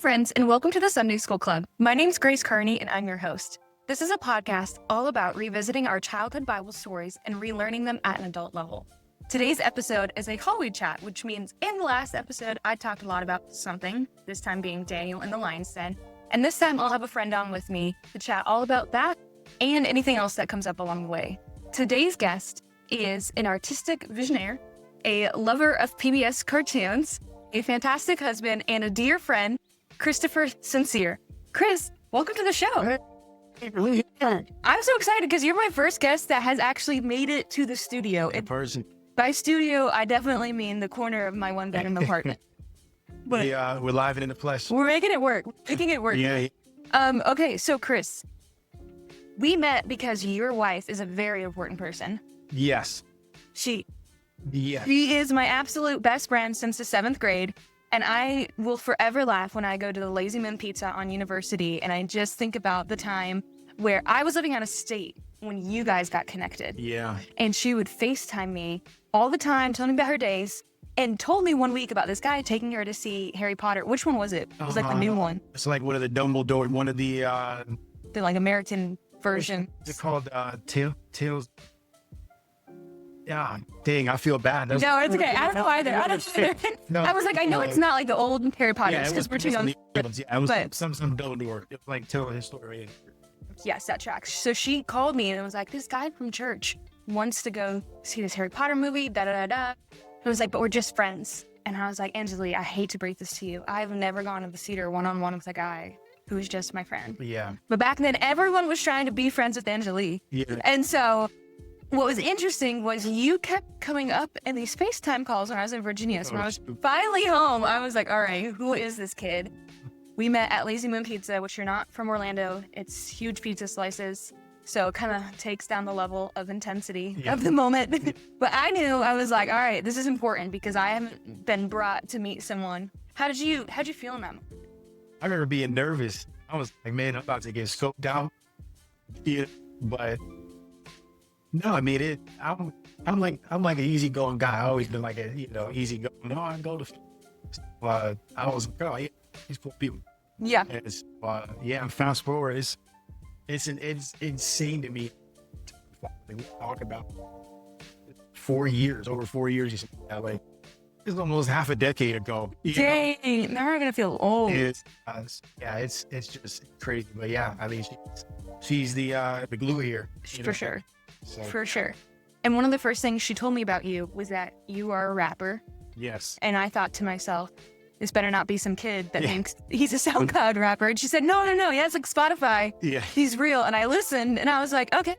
friends, and welcome to the Sunday School Club. My name's Grace Kearney, and I'm your host. This is a podcast all about revisiting our childhood Bible stories and relearning them at an adult level. Today's episode is a hallway chat, which means in the last episode, I talked a lot about something, this time being Daniel in the lion's den. And this time I'll have a friend on with me to chat all about that and anything else that comes up along the way. Today's guest is an artistic visionary, a lover of PBS cartoons, a fantastic husband, and a dear friend, Christopher Syncere. Chris, welcome to the show. I'm so excited because you're my first guest that has actually made it to the studio. Person. By studio, I definitely mean the corner of my one-bedroom apartment. But we're live and in the flesh. we're making it work. Making it work. Yeah. Okay, so Chris, we met because your wife is a very important person. Yes. She Yes. is my absolute best friend since the 7th grade. And I will forever laugh when I go to the Lazy Man Pizza on University and I just think about the time where I was living out of state when you guys got connected. Yeah. And she would FaceTime me all the time, telling me about her days, and told me one week about this guy taking her to see Harry Potter. Which one was it? It was like the new one. It's like one of the Dumbledore, one of the The like American version. It's called Tales. Yeah, dang, I feel bad. No, it's okay. I don't know either. No, I was like, I know it's not like the old Harry Potter Yeah, because we're too young. Yeah, it was But- some Dumbledore. It was like tell his story. Yes, that tracks. So she called me and was like, this guy from church wants to go see this Harry Potter movie, da-da-da-da. I was like, but we're just friends. And I was like, Angeli, I hate to break this to you. I've never gone to the theater one-on-one with a guy who was just my friend. Yeah. But back then, everyone was trying to be friends with Angeli. Yeah. And so what was interesting was you kept coming up in these FaceTime calls when I was in Virginia. So when I was finally home, I was like, all right, who is this kid? We met at Lazy Moon Pizza, which you're not from Orlando. It's huge pizza slices. So it kind of takes down the level of intensity of the moment. But I knew, I was like, all right, this is important because I haven't been brought to meet someone. How'd you feel in that moment? I remember being nervous. I was like, man, I'm about to get scoped out. Yeah, but no, I mean I'm like an easygoing guy. I always been like a easygoing. No, I go to. I was like, oh yeah, these poor people. Yeah. And it's, fast forward, it's insane to me. We talk about 4 years, over 4 years. You see, like it's almost half a decade ago. Dang, now I'm gonna feel old. It's just crazy. But yeah, I mean, she's the glue here. For sure. So, For sure. And one of the first things she told me about you was that you are a rapper. yes. And I thought to myself, this better not be some kid that thinks he's a SoundCloud rapper. And she said, no, he has like Spotify. Yeah. He's real. And I listened and I was like, okay,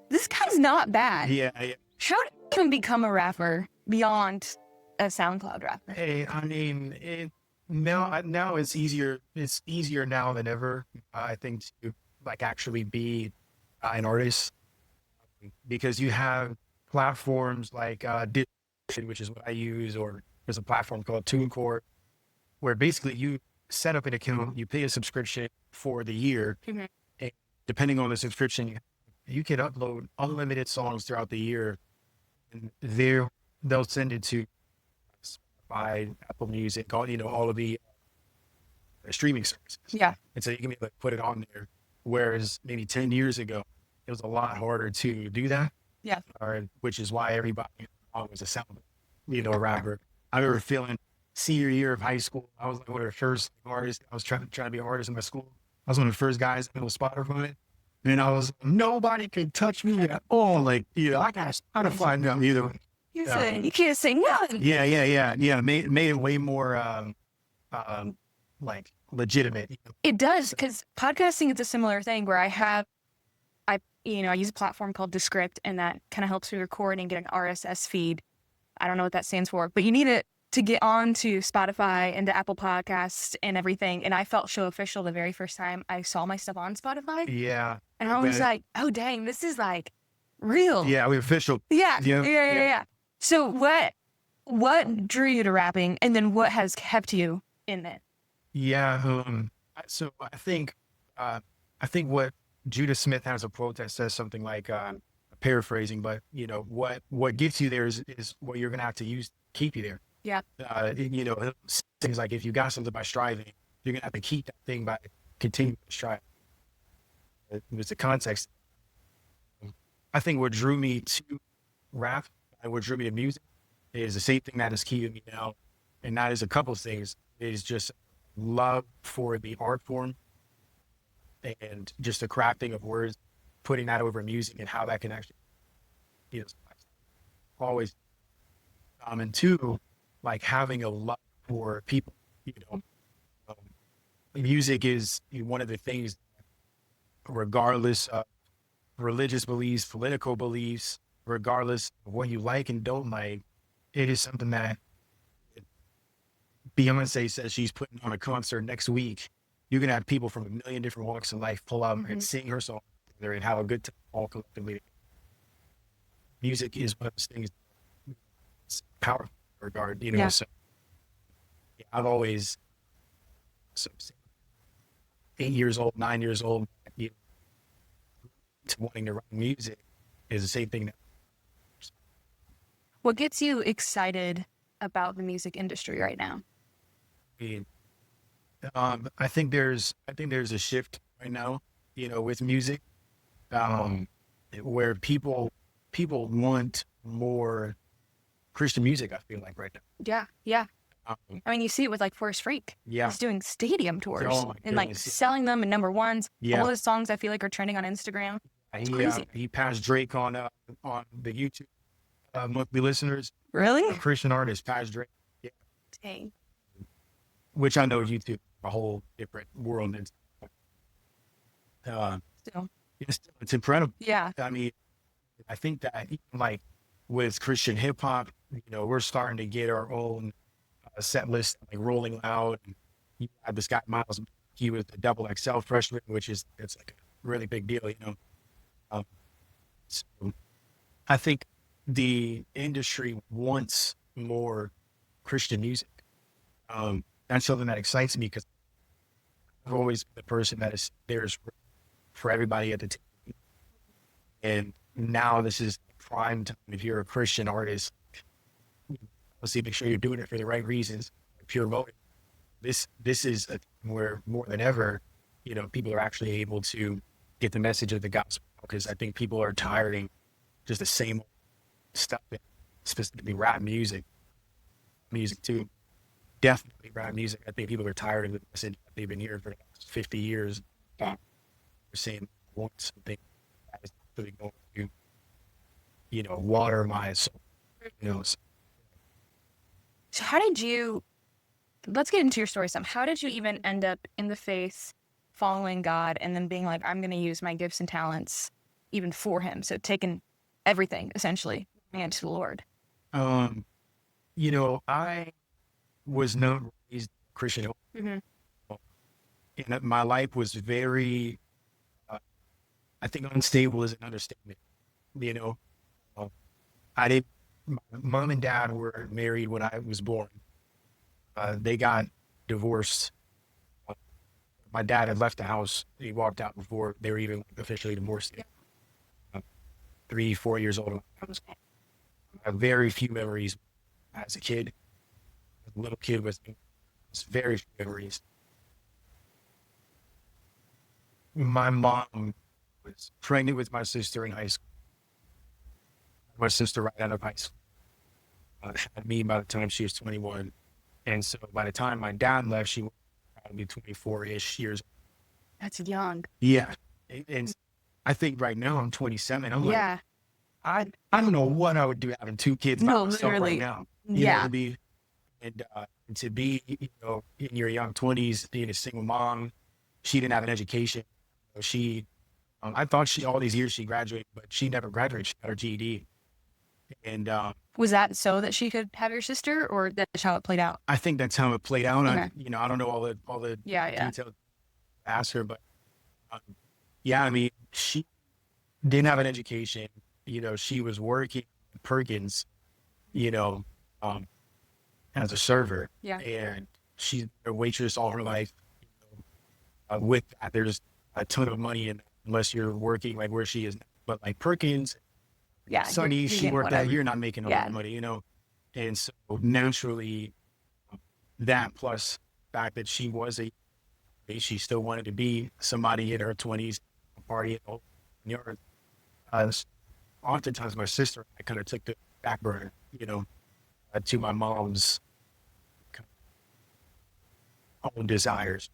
this guy's not bad. Yeah. How did you even become a rapper beyond a SoundCloud rapper? Hey, I mean, now it's easier. It's easier now than ever. I think to like actually be an artist because you have platforms like Digital, which is what I use, or there's a platform called TuneCore, where basically you set up an account, you pay a subscription for the year, and depending on the subscription, you can upload unlimited songs throughout the year, and they'll send it to Spotify, Apple Music, all of the streaming services. Yeah. And so you can put it on there. Whereas maybe 10 years ago, it was a lot harder to do that. Yeah. Which is why everybody was a rapper. I remember feeling senior year of high school. I was like one of the first artists. I was trying to be an artist in my school. I was one of the first guys in Spiderman. And I was, nobody can touch me at all. Like, I got to find out either. You can't say nothing. Yeah. Made it way more like legitimate. It does, because podcasting is a similar thing where I use a platform called Descript, and that kind of helps me record and get an RSS feed. I don't know what that stands for, but you need it to get on to Spotify and to Apple Podcasts and everything. And I felt so official the very first time I saw my stuff on Spotify. Yeah. And I was like, oh, dang, this is like real. Yeah, we're official. Yeah. So what drew you to rapping, and then what has kept you in it? Yeah. So I think what Judah Smith has a quote that says something like, paraphrasing, but what gets you there is what you're gonna have to use to keep you there. Yeah. Things like if you got something by striving, you're going to have to keep that thing by continuing to try. It was the context. I think what drew me to rap and what drew me to music is the same thing that is keeping me now. And that is a couple of things. It is just love for the art form and just the crafting of words, putting that over music and how that can actually, you know, always. And two, like having a love for people, you know, um, music is one of the things, regardless of religious beliefs, political beliefs, regardless of what you like and don't like, it is something that Beyonce says she's putting on a concert next week. You're going to have people from a million different walks of life pull up and sing her song together and have a good time all collectively. Music is one of those things, it's powerful in that regard, you know. Yeah. So yeah, I've always, so 8 years old, 9 years old, you know, to wanting to write music is the same thing that What gets you excited about the music industry right now? we, I think there's a shift right now, you know, with music, where people want more Christian music. I feel like right Yeah, yeah. now. I mean, you see it with like Forrest Freak. Yeah. He's doing stadium tours Oh my and like goodness. selling them in number ones. Yeah. All his songs I feel like are trending on Instagram. It's crazy. He passed Drake on the YouTube monthly listeners. Really? A Christian artist passed Drake. Yeah. Dang. Which I know YouTube a whole different world. And Still. it's incredible. Yeah. I mean, I think that even like with Christian hip hop, you know, we're starting to get our own set list, like Rolling Loud. And you had this guy Miles. He was the double XL freshman, it's like a really big deal, you know. So I think the industry wants more Christian music. That's something that excites me because I've always been the person that is there's for everybody at the table. And now this is prime time. If you're a Christian artist, let's see, make sure you're doing it for the right reasons, pure motive. This is a thing where more than ever, you know, people are actually able to get the message of the gospel, because I think people are tired of just the same stuff, specifically rap music too. Definitely rap music. I think people are tired of the message that they've been hearing for the last 50 years. They're saying they want something that is really going to, you know, water my soul. You know, So how did you, let's get into your story some. How did you even end up in the faith, following God, and then being like, I'm going to use my gifts and talents even for him? So taking everything, essentially, and to the Lord. you know, I was not raised Christian. And my life was very, I think unstable is an understatement. You know, my mom and dad were married when I was born. They got divorced. My dad had left the house. He walked out before they were even officially divorced. 3-4 years old. I have very few memories as a kid. As a little kid was very few memories. My mom was pregnant with my sister in high school. My sister right out of high school had me by the time she was 21. And so by the time my dad left, she was probably 24-ish years. That's young. Yeah. And I think right now I'm 27. I'm Yeah. like, I don't know what I would do having two kids by No, myself literally. right now. You know, to be, you know, in your young 20s, being a single mom. She didn't have an education. She, I thought all these years she graduated, but she never graduated. She got her GED. And Was that so that she could have your sister, or that's how it played out? I think that's how it played out. Okay. I don't know all the Yeah. details. Ask her, but yeah, I mean, she didn't have an education. You know, she was working at Perkins, you know, as a server. Yeah. And she's a waitress all her life. With that, there's a ton of money in unless you're working like where she is. But like Perkins, Yeah. Sunny, she worked that year, not making a lot of money, you know. And so naturally, that plus the fact that she was a She still wanted to be somebody in her 20s, party at home. Oftentimes my sister, I kind of took the back burner, to my mom's own desires,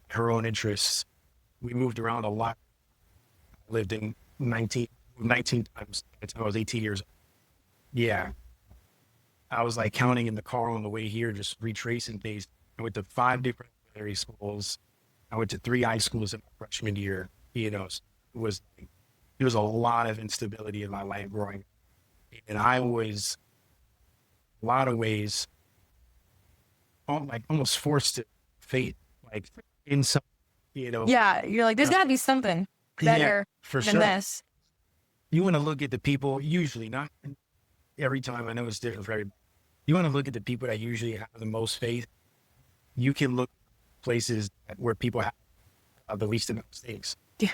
her own interests. We moved around a lot. I lived in 19 times by the time I was 18 years old. Yeah. I was like counting in the car on the way here, just retracing things. I went to 5 different elementary schools. I went to 3 high schools in my freshman year. There was a lot of instability in my life growing up. And I was, a lot of ways, almost forced to fate, like in some, Yeah, you're like, there's got to be something better for than sure. this. You want to look at the people, usually, not every time, I know it's different for everybody. You want to look at the people that usually have the most faith. You can look places where people have the least amount of mistakes. Yeah.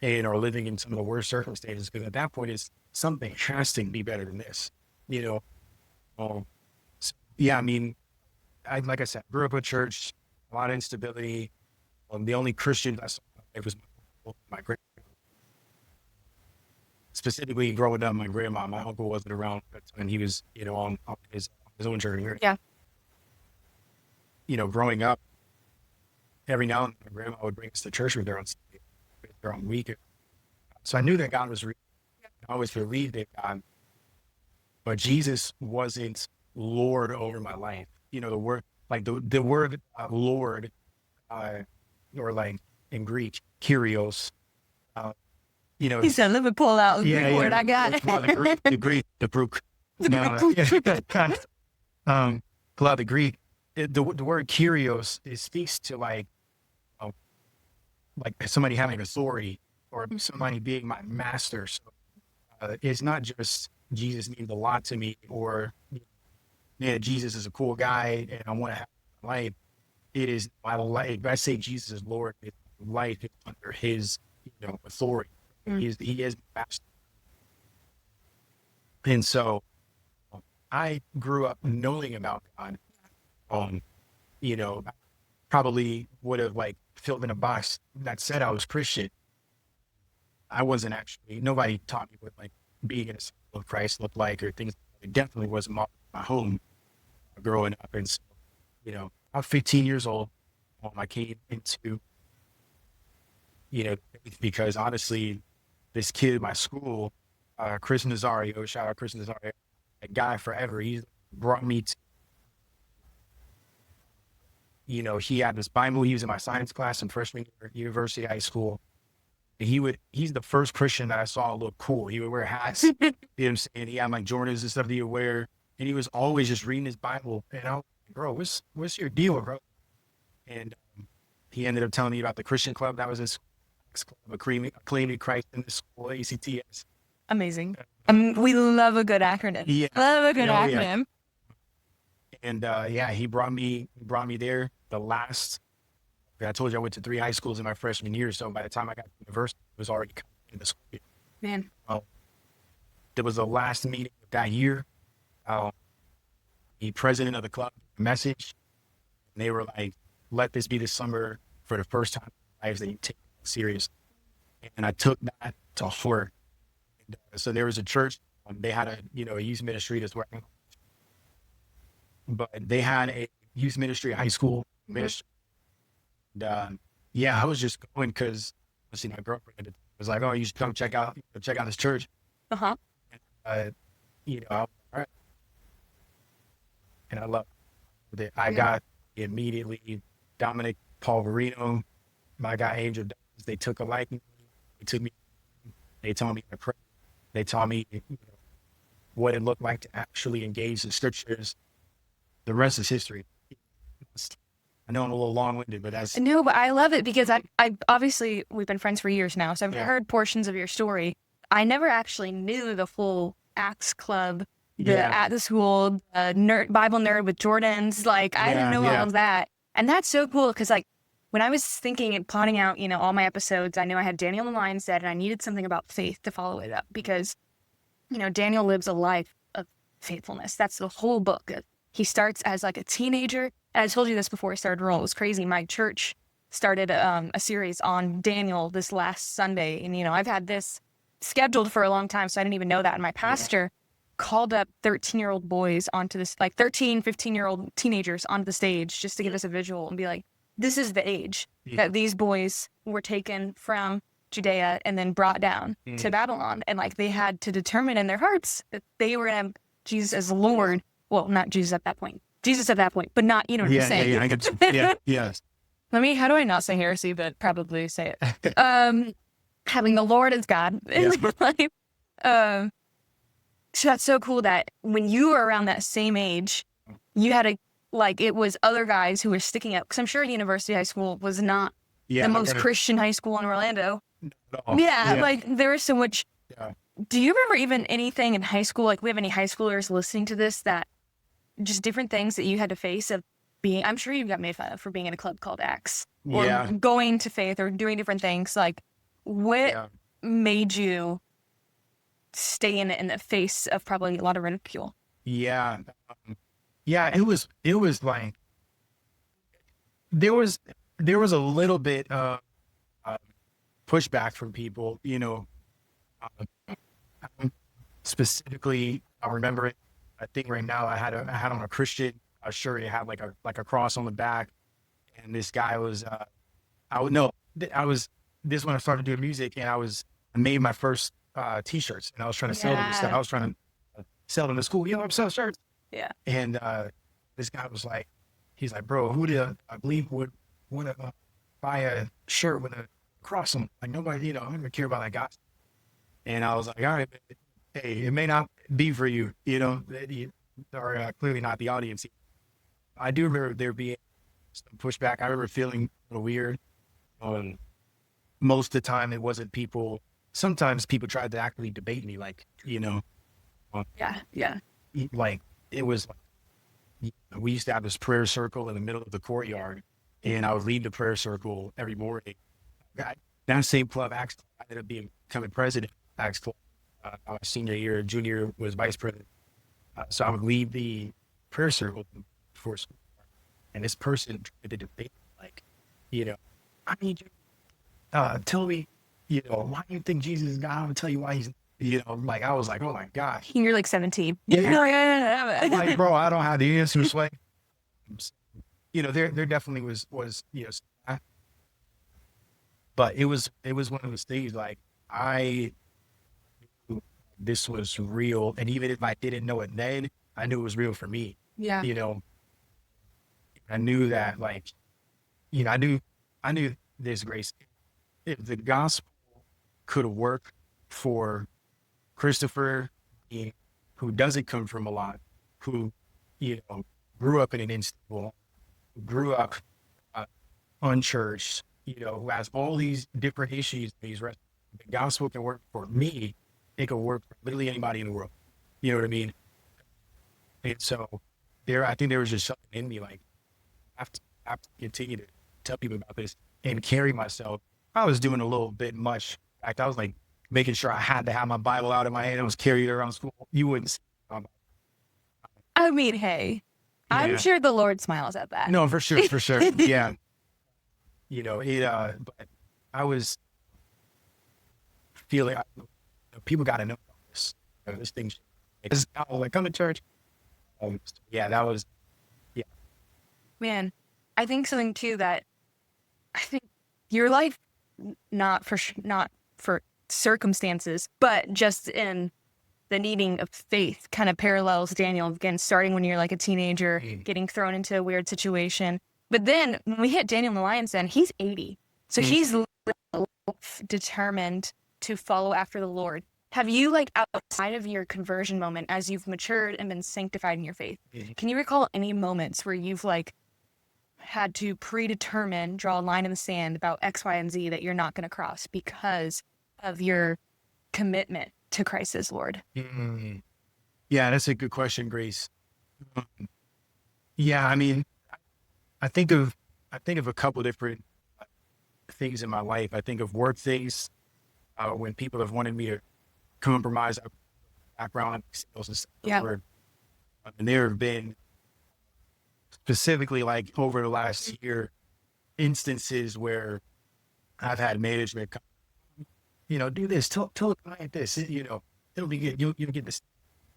And are living in some of the worst circumstances, because at that point, it's something has to be better than this, so, yeah, I mean, like I said, grew up in church, a lot of instability. The only Christian I saw it was my grandma. Specifically, growing up, my grandma, my uncle wasn't around, and he was, on his own journey. Yeah. Growing up, every now and then, my grandma would bring us to church with her on weekend. So I knew that God was real. I always believed in God, but Jesus wasn't Lord over my life. The word, like the word Lord, or like in Greek, Kyrios. He said, let me pull out the Greek word. I got it. The Greek, the Brook. Pull out the Greek. The word Kyrios, it speaks to like somebody having authority or somebody being my master. So it's not just Jesus means a lot to me, or Jesus is a cool guy and I want to have my life. It is my life. If I say Jesus is Lord, life is under his authority. He is master. And so I grew up knowing about God. Probably would have filled in a box that said I was Christian. I wasn't actually. Nobody taught me what being in a disciple of Christ looked like, or things. It definitely wasn't my home growing up. And so, I'm 15 years old. I came into, because honestly, this kid at my school, Chris Nazario, shout out Chris Nazario, a guy forever. He brought me to, he had this Bible. He was in my science class in freshman year, University High School. And he's the first Christian that I saw look cool. He would wear hats. You know what I'm saying? He had Jordans and stuff that he would wear. And he was always just reading his Bible. And I was like, bro, what's your deal, bro? And he ended up telling me about the Christian club that was his club, Acclaiming Christ in the school, ACTS. Amazing. We love a good acronym. Yeah. Love a good acronym. Yeah. And he brought me there. I told you I went to 3 high schools in my freshman year. So by the time I got to university, it was already in the school year. Man. There was the last meeting of that year. The president of the club message, and they were like, let this be the summer for the first time in lives that you take it serious. And I took that to heart. So there was a church, they had a youth ministry that's working, but they had a youth ministry, high school ministry. And I was just going because my girlfriend was like, oh, you should come check out this church. Uh-huh. And, all right. And I love it. I got immediately Dominic Polverino, my guy Angel. They took a liking. They took me. They taught me to pray. They taught me what it looked like to actually engage the scriptures. The rest is history. I know I'm a little long-winded, but that's... No, but I love it because I obviously, we've been friends for years now, so I've heard portions of your story. I never actually knew the full Acts Club, at the school, Bible nerd with Jordans. I didn't know all of that. And that's so cool because, when I was thinking and plotting out, all my episodes, I knew I had Daniel the Lion's Den, and I needed something about faith to follow it up because, Daniel lives a life of faithfulness. That's the whole book. He starts as a teenager. And I told you this before I started rolling. It was crazy. My church started a series on Daniel this last Sunday. And, I've had this scheduled for a long time, so I didn't even know that. And my pastor called up 13-year-old boys onto this, like 13, 15-year-old teenagers onto the stage just to give us a visual and be like, this is the age that these boys were taken from Judea and then brought down to Babylon. And like they had to determine in their hearts that they were going to have Jesus as Lord. Well, not Jesus at that point. Jesus at that point, but not, what I'm saying. I get yes. How do I not say heresy, but probably say it? Having the Lord as God in their life. So that's so cool that when you were around that same age, you had it was other guys who were sticking up. Because I'm sure University High School was not the most Christian high school in Orlando. There was so much. Yeah. Do you remember even anything in high school? Like, we have any high schoolers listening to this that just different things that you had to face of being, I'm sure you got made fun of for being in a club called X or going to faith or doing different things. Like, what made you stay in the face of probably a lot of ridicule? Yeah. It was like, there was a little bit of pushback from people, specifically, I remember it. I think right now I had on a Christian shirt. It had like a cross on the back, and this guy was, this when I started doing music, and I made my first t-shirts, and I was trying to sell them and stuff. I was trying to sell them to school. I'm selling shirts. Yeah. And this guy was like, he's like, bro, who do I believe would want to buy a shirt with a cross on? Like, nobody, I don't care about that guy. And I was like, all right, hey, it may not be for you, or clearly not the audience. I do remember there being some pushback. I remember feeling a little weird. Most of the time, it wasn't people. Sometimes people tried to actively debate me, like, like it was like, we used to have this prayer circle in the middle of the courtyard, and I would lead the prayer circle every morning. That same club, I ended up becoming president of Axe Club. My senior year, junior was vice president. So I would lead the prayer circle before school. And this person tried to debate, like, I need you, tell me, why do you think Jesus is God? I'm gonna tell you why he's, like, I was like, oh my gosh. You're like 17. Yeah. Like, bro, I don't have the answers. Like, there definitely was, but it was one of those things, like, this was real. And even if I didn't know it then, I knew it was real for me. Yeah. I knew that, like, I knew this grace. If the gospel could work for Christopher, who doesn't come from a lot, who, grew up in an institute, grew up unchurched, who has all these different issues, the gospel can work for me. It can work for literally anybody in the world. You know what I mean? And so I think there was just something in me, like, I have to continue to tell people about this and carry myself. I was doing a little bit much. In fact, I was like making sure I had to have my Bible out in my hand. I was carrying it around school. You wouldn't see it. I mean, hey, I'm sure the Lord smiles at that. No, for sure. Yeah. But I was feeling, people got to know this. This thing. I was like, come to church. That was. Man, I think something too that I think your life, not for circumstances, but just in the needing of faith, kind of parallels Daniel, again, starting when you're like a teenager, getting thrown into a weird situation. But then when we hit Daniel in the lion's den, he's 80. So he's determined to follow after the Lord. Have you, like, outside of your conversion moment, as you've matured and been sanctified in your faith, can you recall any moments where you've, like, had to predetermine, draw a line in the sand about X, Y, and Z that you're not going to cross because of your commitment to Christ as Lord? Yeah, that's a good question, Grace. I mean, I think of a couple different things in my life. I think of work things, when people have wanted me to compromise background sales and stuff. Yeah. And there have been specifically like over the last year, instances where I've had management come, do this, tell the client this, it'll be good. You'll get this.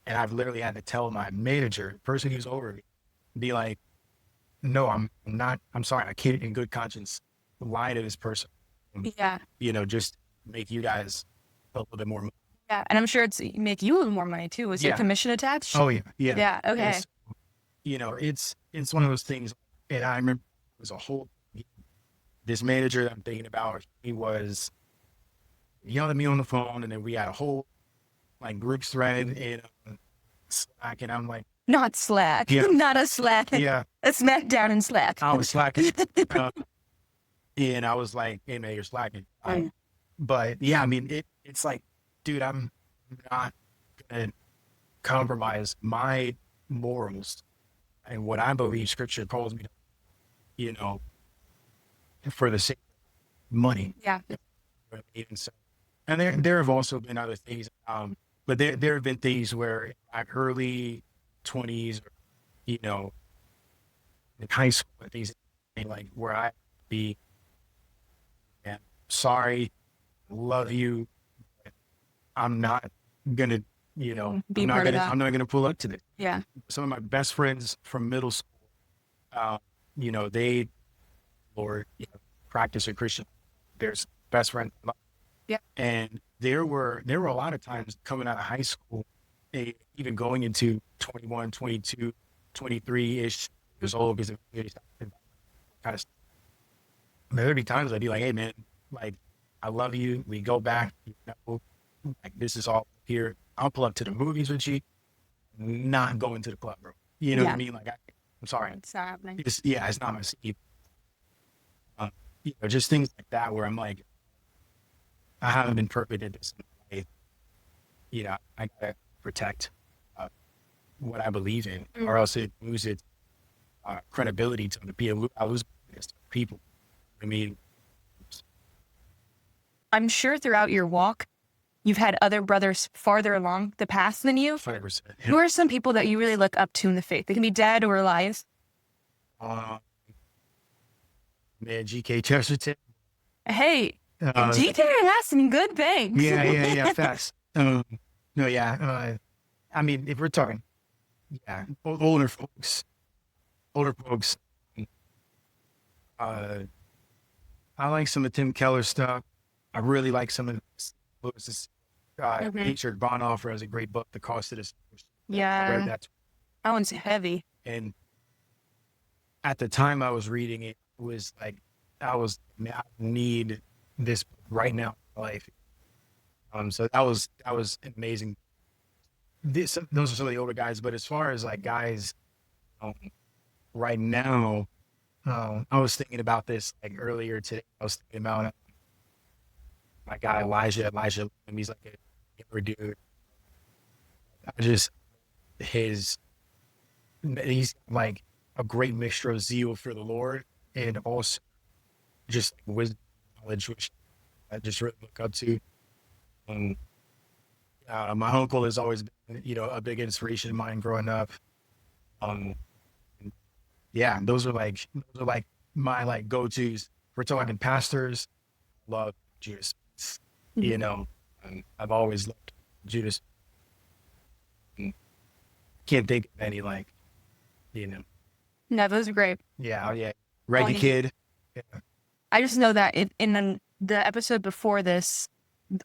And I've literally had to tell my manager, the person who's over me, be like, no, I'm not, I'm sorry. I can't in good conscience lie to this person. Yeah. Just make you guys a little bit more money. Yeah. And I'm sure it's make you a little more money too. Was your commission attached? Oh yeah. Yeah. Yeah. Okay. It's one of those things. And I remember it was this manager that I'm thinking about, he was yelling at me on the phone, and then we had a whole like group thread in Slack, and I'm like, not Slack, not a Slack, a SmackDown in Slack. I was slacking, and I was like, hey man, you're slacking. But yeah, I mean, it's like, dude, I'm not gonna compromise my morals and what I believe Scripture calls me to, for the sake of money. Yeah. And so, and there have also been other things, but there have been things where in my early 20s, or, in high school, and things like where I be, and sorry, love you, but I'm not gonna, be I'm not gonna pull up to this. Yeah. Some of my best friends from middle school, they, Lord, practice a Christian. There's best friend. Yeah. And there were a lot of times coming out of high school, even going into 21, 22, 23-ish years old, because of kind of stuff. There'd be times I'd be like, hey man, like, I love you. We go back, like this is all here. I'll pull up to the movies with you, not going to the club, bro. You know what I mean? Like, I'm sorry. It's not happening. It's not my scene. Just things like that where I'm like, I haven't been perfect at this. I gotta protect what I believe in, or else it loses credibility to the people. I lose people. I mean, I'm sure throughout your walk, you've had other brothers farther along the path than you. 5%. Who are some people that you really look up to in the faith? They can be dead or alive. Man, G.K. Chesterton. Hey, GK has some good things. Yeah, fast. No, yeah. I mean, if we're talking, older folks. I like some of Tim Keller's stuff. I really like some of Lewis's. Richard Bonhoeffer has a great book, The Cost of This. Yeah, I read that one's heavy. And at the time I was reading it, it was like, I need this right now in my life. So that was amazing. Those are some of the older guys, but as far as like guys, right now, I was thinking about this like earlier today. I was thinking about my guy Elijah, and he's like a younger dude. He's like a great mixture of zeal for the Lord and also just wisdom, knowledge, which I just really look up to. My uncle has always been, a big inspiration of mine growing up. Those are like my like go-tos. We're talking pastors. Love Judas. I've always loved Judas. Can't think of any No, those are great. Yeah. Reggie Kid. Yeah. I just know that in the episode before this,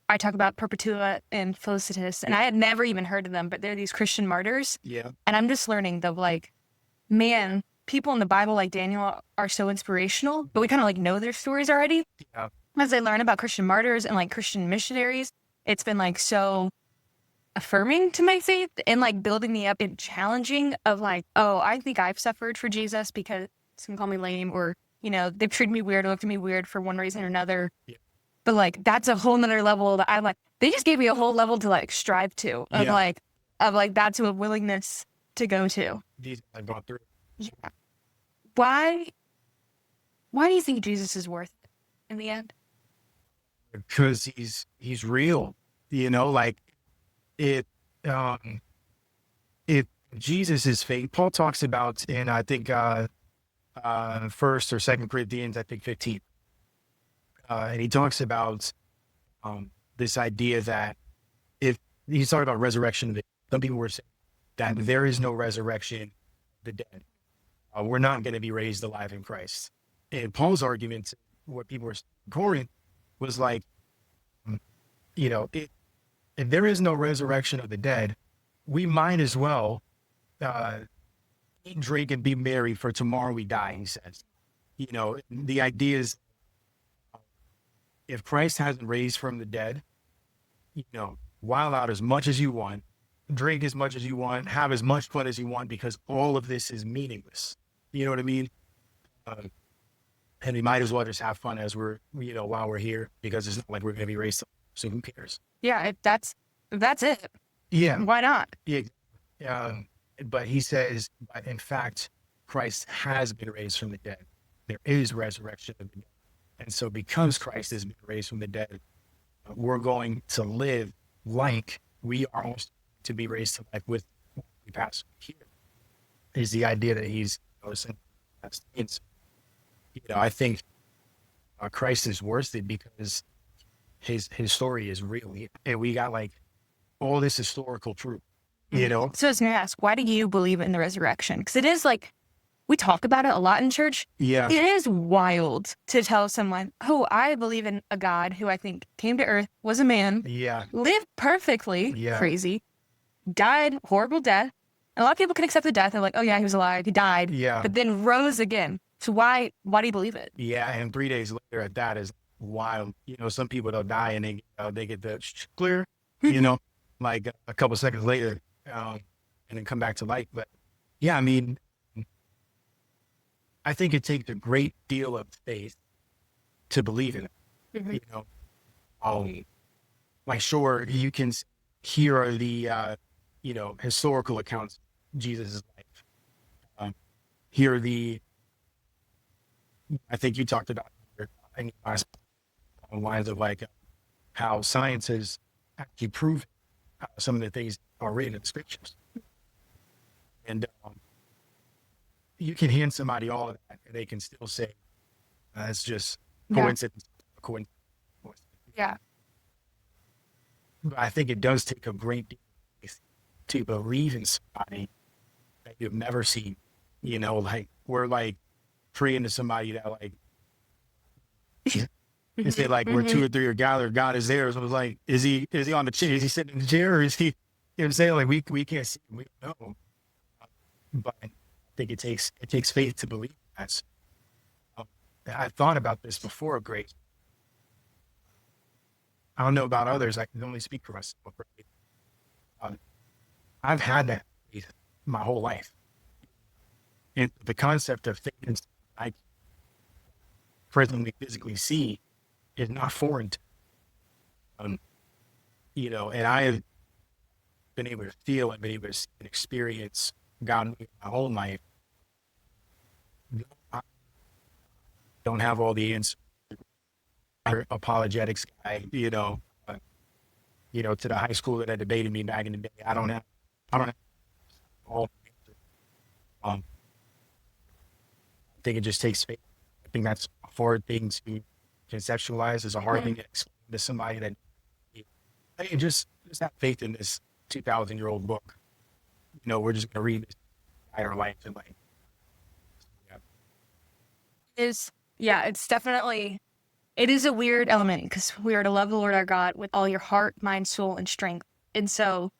I talk about Perpetua and Felicitas, and I had never even heard of them, but they're these Christian martyrs. Yeah. And I'm just learning that, like, man, people in the Bible like Daniel are so inspirational, but we kind of like know their stories already. Yeah. As I learn about Christian martyrs and like Christian missionaries, it's been like so affirming to my faith and like building me up and challenging of like, oh, I think I've suffered for Jesus because some call me lame or, they've treated me weird or looked at me weird for one reason or another. Yeah. But like, that's a whole nother level that I like, they just gave me a whole level to like strive to of like, that's a willingness to go to. These I've gone through. Yeah. Why do you think Jesus is worth it in the end? Because he's real, like if Jesus is faith. Paul talks about in, I think, First or Second Corinthians, I think 15. And he talks about this idea that if he's talking about resurrection, that some people were saying that there is no resurrection of the dead. We're not going to be raised alive in Christ. And Paul's argument, what people were scoring, was like, if there is no resurrection of the dead, we might as well eat, drink, and be merry, for tomorrow we die, he says. The idea is, if Christ hasn't raised from the dead, wild out as much as you want, drink as much as you want, have as much fun as you want, because all of this is meaningless. You know what I mean? And we might as well just have fun as we're, while we're here, because it's not like we're going to be raised. So who cares? Yeah, if that's it. Yeah. Why not? Yeah. But he says, but in fact, Christ has been raised from the dead. There is resurrection of the dead. And so because Christ has been raised from the dead, we're going to live like we are also to be raised to life with when we pass here. Is the idea that he's noticing. I think Christ is worth it because his story is real. And we got like all this historical truth, So I was going to ask, why do you believe in the resurrection? Because it is like, we talk about it a lot in church. Yeah. It is wild to tell someone, oh, I believe in a God who I think came to earth, was a man, lived perfectly, crazy, died, horrible death. And a lot of people can accept the death. They're like, oh yeah, he was alive, he died, but then rose again. So why do you believe it? Yeah, and 3 days later at that is wild. Some people, they'll die and they get the clear, like a couple seconds later, and then come back to life. But yeah, I mean, I think it takes a great deal of faith to believe in it. Like, sure, you can hear the, historical accounts of Jesus' life. Hear I think you talked about lines of like how science has actually proven some of the things are written in the scriptures. And you can hand somebody all of that and they can still say, it's just coincidence. Yeah. But I think it does take a great deal of faith to believe in somebody that you've never seen. Like we're like praying to somebody that like, and say like, where two or three are gathered, God is there. So it was like, is he on the chair? Is he sitting in the chair, or is he? I'm saying, like we can't see him, we don't know. But I think it takes faith to believe that. I thought about this before, Grace. I don't know about others. I can only speak for myself. I've had that faith my whole life. And the concept of things I presently physically see is not foreign to and I have been able to feel and been able to see and experience God in my whole life. I don't have all the answers. Apologetics guy, to the high school that debated me back in the day. I don't have all the answers. I think it just takes faith. I think that's a hard thing to conceptualize. It's a hard thing to explain to somebody that, hey, just have faith in this 2,000-year-old book. We're just going to read this entire life and like. It's definitely, it is a weird element because we are to love the Lord our God with all your heart, mind, soul, and strength. And so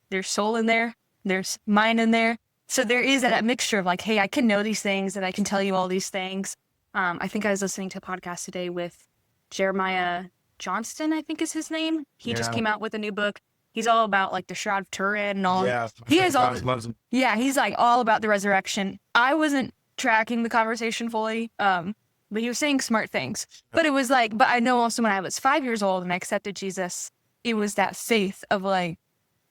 there's soul in there, there's mind in there. So there is that mixture of like, hey, I can know these things and I can tell you all these things. I think I was listening to a podcast today with Jeremiah Johnston, I think is his name. He just came out with a new book. He's all about like the Shroud of Turin and all. Yeah, he is all. He's like all about the resurrection. I wasn't tracking the conversation fully, but he was saying smart things. But it was like, but I know also when I was 5 years old and I accepted Jesus, it was that faith of like,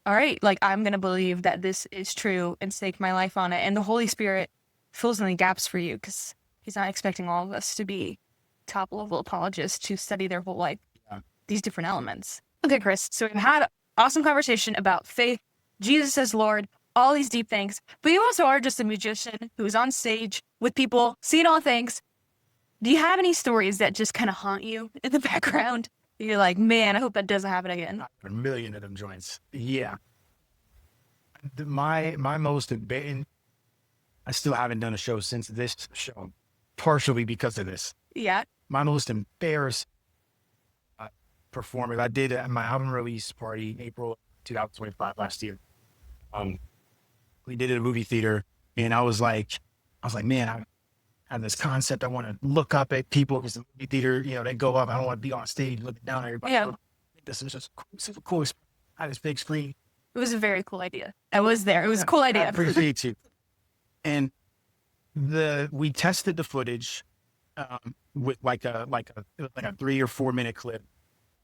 all right, like I'm gonna believe that this is true and stake my life on it. And the Holy Spirit fills in the gaps for you because He's not expecting all of us to be top level apologists to study their whole life. These different elements. Okay, Chris. So we've had an awesome conversation about faith, Jesus as Lord. all these deep things, but you also are just a magician who's on stage with people, seeing all things. Do you have any stories that just kind of haunt you in the background? You're like, man, I hope that doesn't happen again. A million of them joints. Yeah. My most embarrassing, I still haven't done a show since this show, partially because of this. Yeah. My most embarrassing performance I did at my album release party, April 2025 last year. We did it at a movie theater, and I was like, man, I have this concept. I want to look up at people because the movie theater, they go up. I don't want to be on stage looking down at everybody. Yeah. This is just super cool. I had this big screen. It was a very cool idea. I was there. It was a cool idea. I appreciate you. And we tested the footage with like a 3 or 4 minute clip.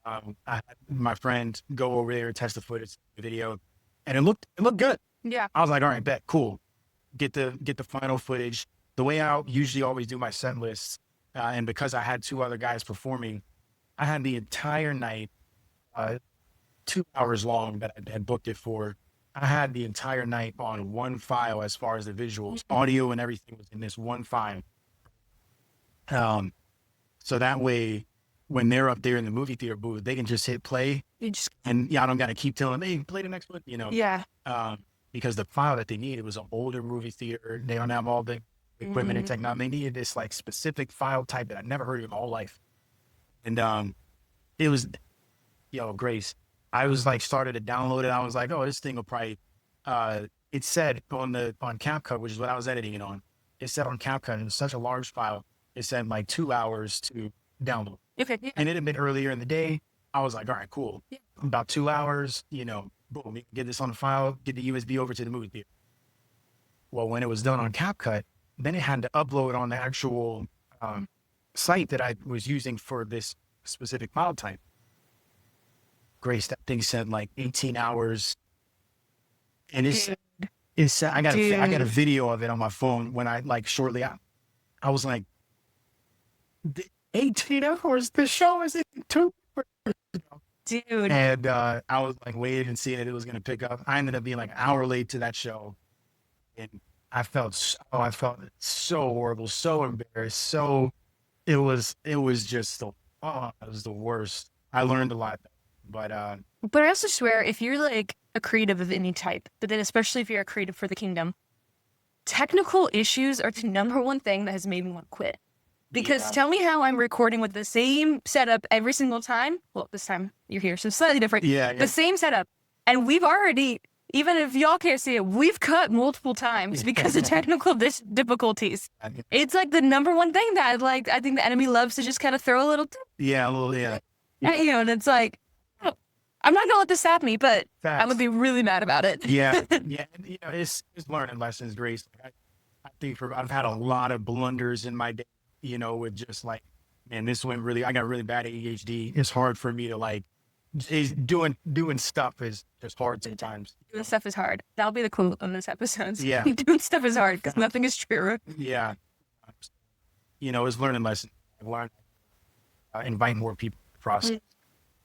I had my friend go over there and test the footage, the video, and it looked good. Yeah. I was like, all right, bet, cool. Get the final footage. The way I usually always do my set lists, and because I had 2 other guys performing, I had the entire night, 2 hours long that I had booked it for. I had the entire night on one file as far as the visuals, audio and everything was in this one file. So that way, when they're up there in the movie theater booth, they can just hit play. And I don't got to keep telling them, hey, play the next one, Yeah. Because the file that they needed was an older movie theater. They don't have all the equipment and technology. They needed this like specific file type that I'd never heard of in my whole life. And it was, Grace, I was like, started to download it. I was like, oh, this thing will probably, it said on CapCut, which is what I was editing it on. It said on CapCut, and it was such a large file. It said like 2 hours to download. Okay. Yeah. And it had been earlier in the day. I was like, all right, cool. Yeah. About 2 hours, boom, you can get this on the file, get the USB over to the movie theater. Well, when it was done on CapCut, then it had to upload on the actual site that I was using for this specific file type. Grace, that thing said like 18 hours. And I got a video of it on my phone when I like shortly out. I was like, 18 hours? The show is in 2 hours. Dude. And I was like waiting and seeing it was going to pick up. I ended up being like an hour late to that show. And I felt so horrible, so embarrassed. It was just it was the worst. I learned a lot. But I also swear, if you're like a creative of any type, but then especially if you're a creative for the kingdom, technical issues are the number one thing that has made me want to quit. Because tell me how I'm recording with the same setup every single time. Well, this time you're here, so slightly different. Yeah. The same setup. And we've already, even if y'all can't see it, we've cut multiple times because of technical difficulties. It's like the number one thing that I think the enemy loves to just kind of throw a little. Yeah, a little, yeah. And it's like, I'm not going to let this stop me, but Facts. I'm going to be really mad about it. Yeah. Yeah. And, it's learning lessons, Grace. I think I've had a lot of blunders in my day, with just like, man, I got really bad ADHD. It's hard for me to like, doing stuff is just hard sometimes. Doing stuff is hard. That'll be the quote on this episode. Yeah. Doing stuff is hard because nothing is true. Yeah. It's learning lessons. I've learned invite more people to the process.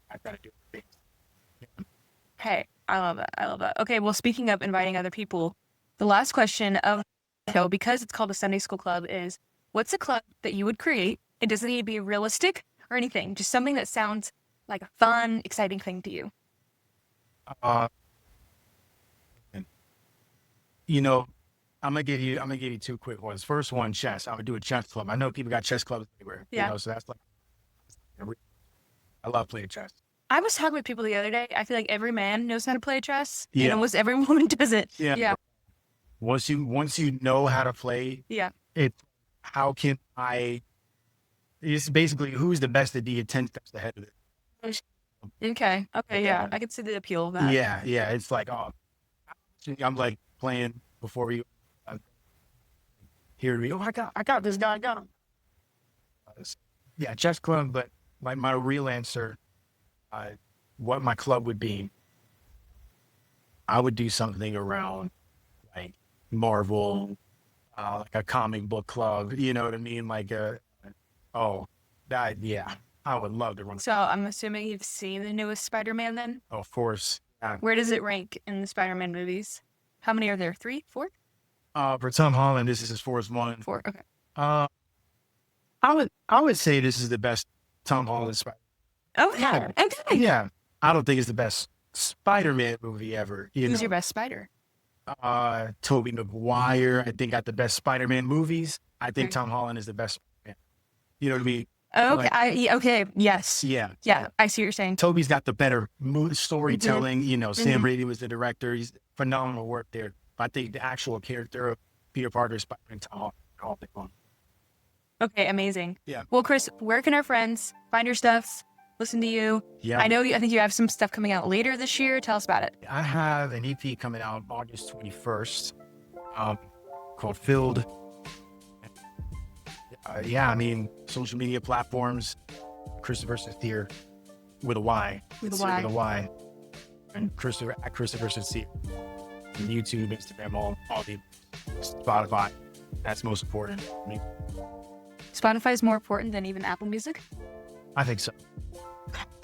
I try to do things. Hey, I love that. Okay, well, speaking of inviting other people, the last question of the show, because it's called a Sunday School Club, is what's a club that you would create? It doesn't need to be realistic or anything, just something that sounds like a fun, exciting thing to you. I'm gonna give you 2 quick ones. First one, chess. I would do a chess club. I know people got chess clubs everywhere. Yeah. So that's like, I love playing chess. I was talking with people the other day. I feel like every man knows how to play chess. Yeah. And almost every woman does it. Yeah. Once you know how to play, it's basically who's the best at being 10 steps ahead of it. Okay. Yeah. I can see the appeal of that. Yeah. It's like, I'm like playing before you hear me. Oh, I got this guy. I got him. Yeah, chess club. But like my real answer, what my club would be, I would do something around like Marvel, like a comic book club. You know what I mean? Like I would love to run. So I'm assuming you've seen the newest Spider-Man then? Oh, of course. Where does it rank in the Spider-Man movies? How many are there? 3, 4? For Tom Holland, this is his fourth one. 4. Okay. Uh, I would say this is the best Tom Holland Spider. Oh, yeah. Okay. Yeah, I don't think it's the best Spider-Man movie ever. Who's your best Spider? Tobey Maguire, I think, got the best Spider-Man movies. I think Okay. Tom Holland is the best. You know what I mean? Okay. Okay. Yes. Yeah. Yeah. I see what you're saying. Toby's got the better storytelling. Sam Mhm. Raimi was the director. He's phenomenal work there. But I think the actual character of Peter Parker, Spider-Man, Tom Holland, all the fun. Okay. Amazing. Yeah. Well, Chris, where can our friends find your stuff? Listen to you. Yeah. I think you have some stuff coming out later this year. Tell us about it. I have an EP coming out August 21st called Filled. Social media platforms, Christopher Syncere with a Y. With a Syncere Y. With a Y. And Christopher Syncere. And YouTube, Instagram, all the Spotify. That's most important for me. Spotify is more important than even Apple Music. I think so.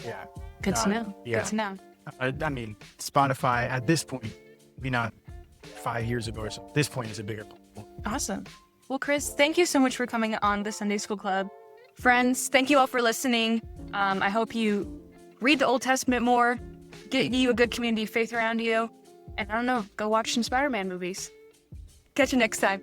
Yeah. Good to know. Yeah. Good to know. Spotify at this point, maybe not 5 years ago or so, at this point is a bigger platform. Awesome. Well, Chris, thank you so much for coming on the Sunday School Club. Friends, thank you all for listening. I hope you read the Old Testament more, get you a good community of faith around you, and I don't know, go watch some Spider-Man movies. Catch you next time.